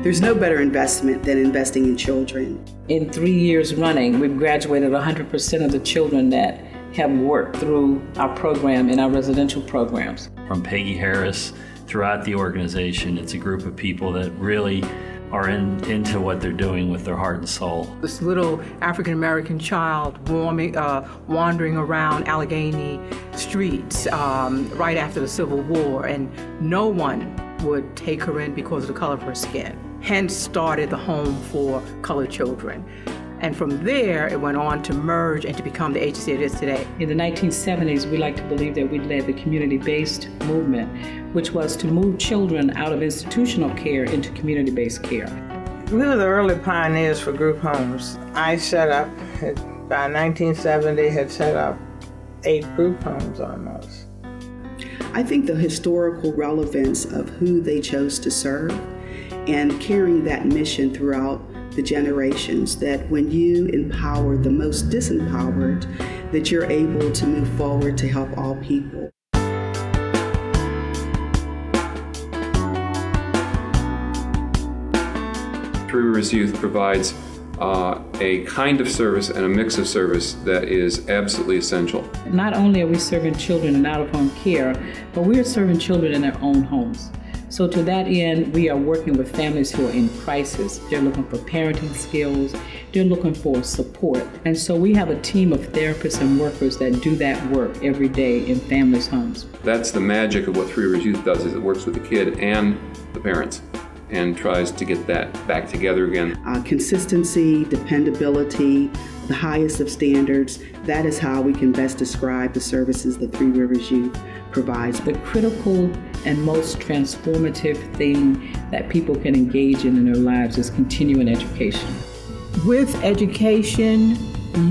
There's no better investment than investing in children. In 3 years running, we've graduated 100% of the children that have worked through our program in our residential programs. From Peggy Harris throughout the organization, it's a group of people that really are into what they're doing with their heart and soul. This little African-American child wandering around Allegheny streets right after the Civil War, and no one would take her in because of the color of her skin. Hence started the home for colored children. And from there, it went on to merge and to become the agency it is today. In the 1970s, we like to believe that we led the community-based movement, which was to move children out of institutional care into community-based care. We were the early pioneers for group homes. I set up, by 1970, had set up 8 group homes almost. I think the historical relevance of who they chose to serve and carrying that mission throughout the generations, that when you empower the most disempowered, that you're able to move forward to help all people. Three Rivers Youth provides a kind of service and a mix of service that is absolutely essential. Not only are we serving children in out-of-home care, but we are serving children in their own homes. So to that end, we are working with families who are in crisis. They're looking for parenting skills. They're looking for support. And so we have a team of therapists and workers that do that work every day in families' homes. That's the magic of what Three Rivers Youth does, is it works with the kid and the parents and tries to get that back together again. Consistency, dependability, the highest of standards, that is how we can best describe the services that Three Rivers Youth provides. The critical and most transformative thing that people can engage in their lives is continuing education. With education,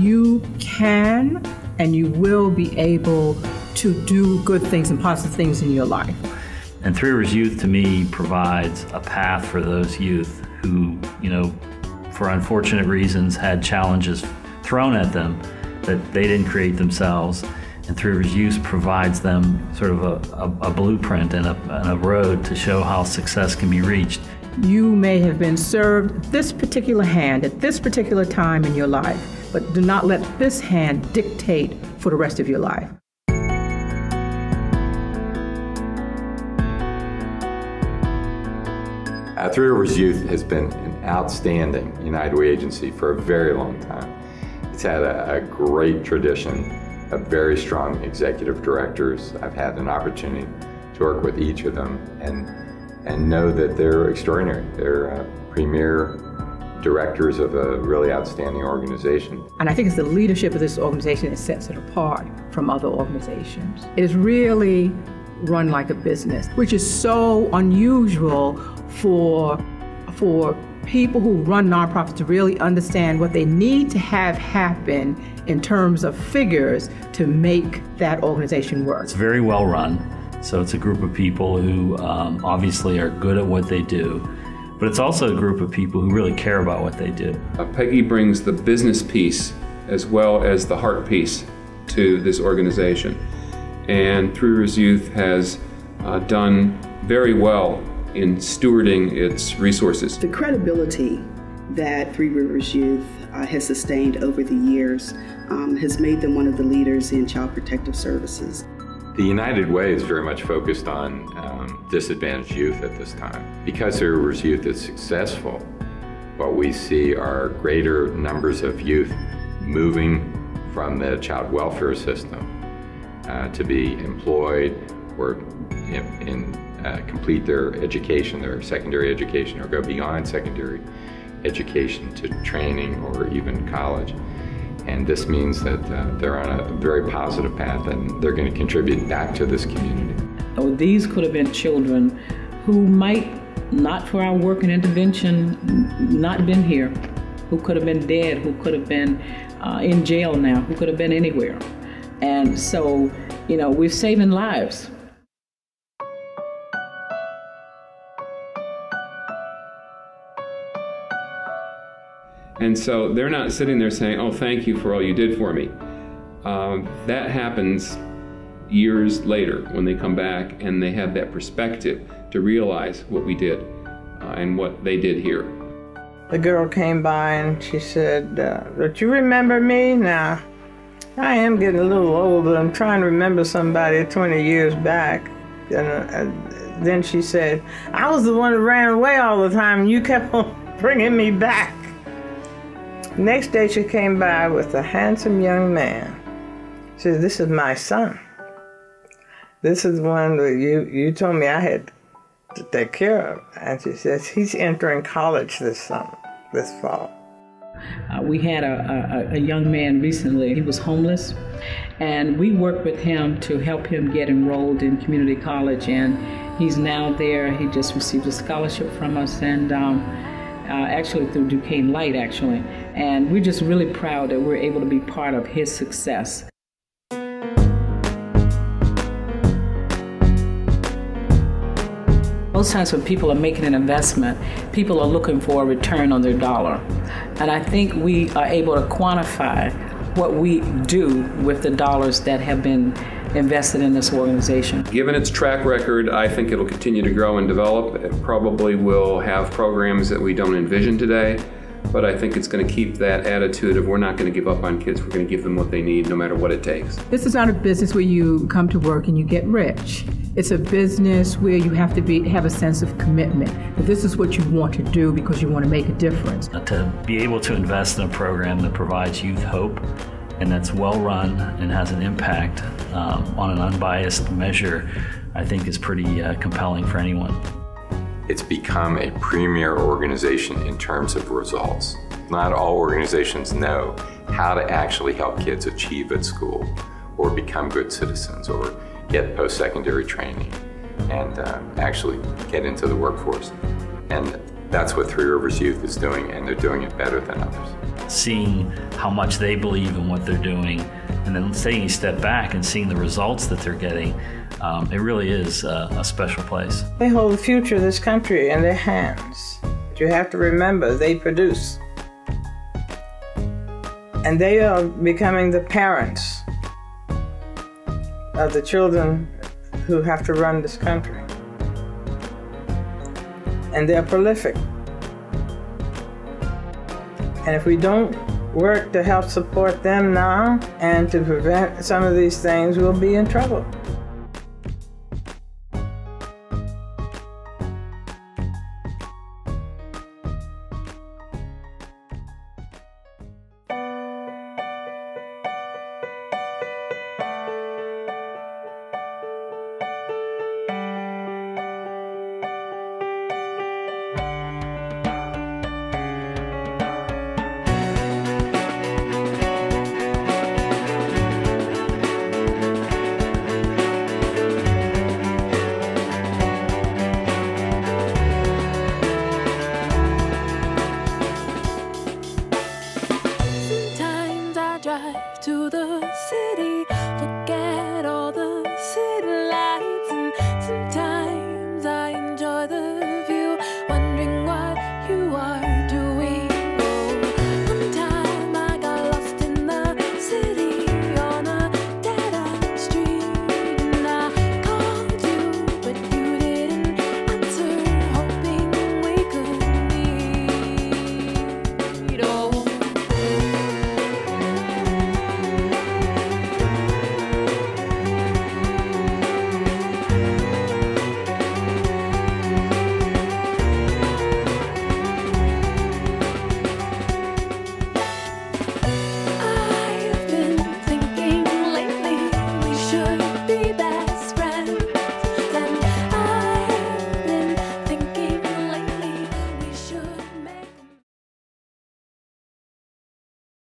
you can and you will be able to do good things and positive things in your life. And Three Rivers Youth, to me, provides a path for those youth who, for unfortunate reasons, had challenges thrown at them that they didn't create themselves. And Three Rivers Youth provides them sort of a blueprint and a road to show how success can be reached. You may have been served this particular hand at this particular time in your life, but do not let this hand dictate for the rest of your life. Three Rivers Youth has been an outstanding United Way agency for a very long time. It's had a great tradition of very strong executive directors. I've had an opportunity to work with each of them and know that they're extraordinary. They're premier directors of a really outstanding organization. And I think it's the leadership of this organization that sets it apart from other organizations. It is really run like a business, which is so unusual for people who run nonprofits to really understand what they need to have happen in terms of figures to make that organization work. It's very well run, so it's a group of people who obviously are good at what they do, but it's also a group of people who really care about what they do. Peggy brings the business piece as well as the heart piece to this organization, and Three Rivers Youth has done very well in stewarding its resources. The credibility that Three Rivers Youth has sustained over the years has made them one of the leaders in child protective services. The United Way is very much focused on disadvantaged youth at this time. Because Three Rivers Youth is successful, what we see are greater numbers of youth moving from the child welfare system to be employed or complete their education, their secondary education, or go beyond secondary education to training or even college. And this means that they're on a very positive path and they're going to contribute back to this community. Oh, these could have been children who might, not for our work and intervention, not been here, who could have been dead, who could have been in jail now, who could have been anywhere. And so, we're saving lives. And so they're not sitting there saying, oh, thank you for all you did for me. That happens years later when they come back and they have that perspective to realize what we did. and what they did here. The girl came by and she said, "Don't you remember me?" Now, I am getting a little older. I'm trying to remember somebody 20 years back. And then she said, "I was the one that ran away all the time and you kept on bringing me back." Next day she came by with a handsome young man. She said, "This is my son. This is one that you told me I had to take care of." And she says, "He's entering college this fall." We had a young man recently. He was homeless, and we worked with him to help him get enrolled in community college, and he's now there. He just received a scholarship from us, and actually through Duquesne Light, actually. And we're just really proud that we're able to be part of his success. Most times when people are making an investment, people are looking for a return on their dollar. And I think we are able to quantify what we do with the dollars that have been invested in this organization. Given its track record, I think it'll continue to grow and develop. It probably will have programs that we don't envision today, but I think it's going to keep that attitude of we're not going to give up on kids, we're going to give them what they need no matter what it takes. This is not a business where you come to work and you get rich. It's a business where you have to have a sense of commitment. That this is what you want to do because you want to make a difference. To be able to invest in a program that provides youth hope and that's well run and has an impact on an unbiased measure, I think is pretty compelling for anyone. It's become a premier organization in terms of results. Not all organizations know how to actually help kids achieve at school or become good citizens or get post-secondary training and actually get into the workforce. And that's what Three Rivers Youth is doing, and they're doing it better than others. Seeing how much they believe in what they're doing, and then taking a step back and seeing the results that they're getting, it really is a special place. They hold the future of this country in their hands. But you have to remember, they produce. And they are becoming the parents of the children who have to run this country. And they're prolific. And if we don't work to help support them now and to prevent some of these things, we'll be in trouble.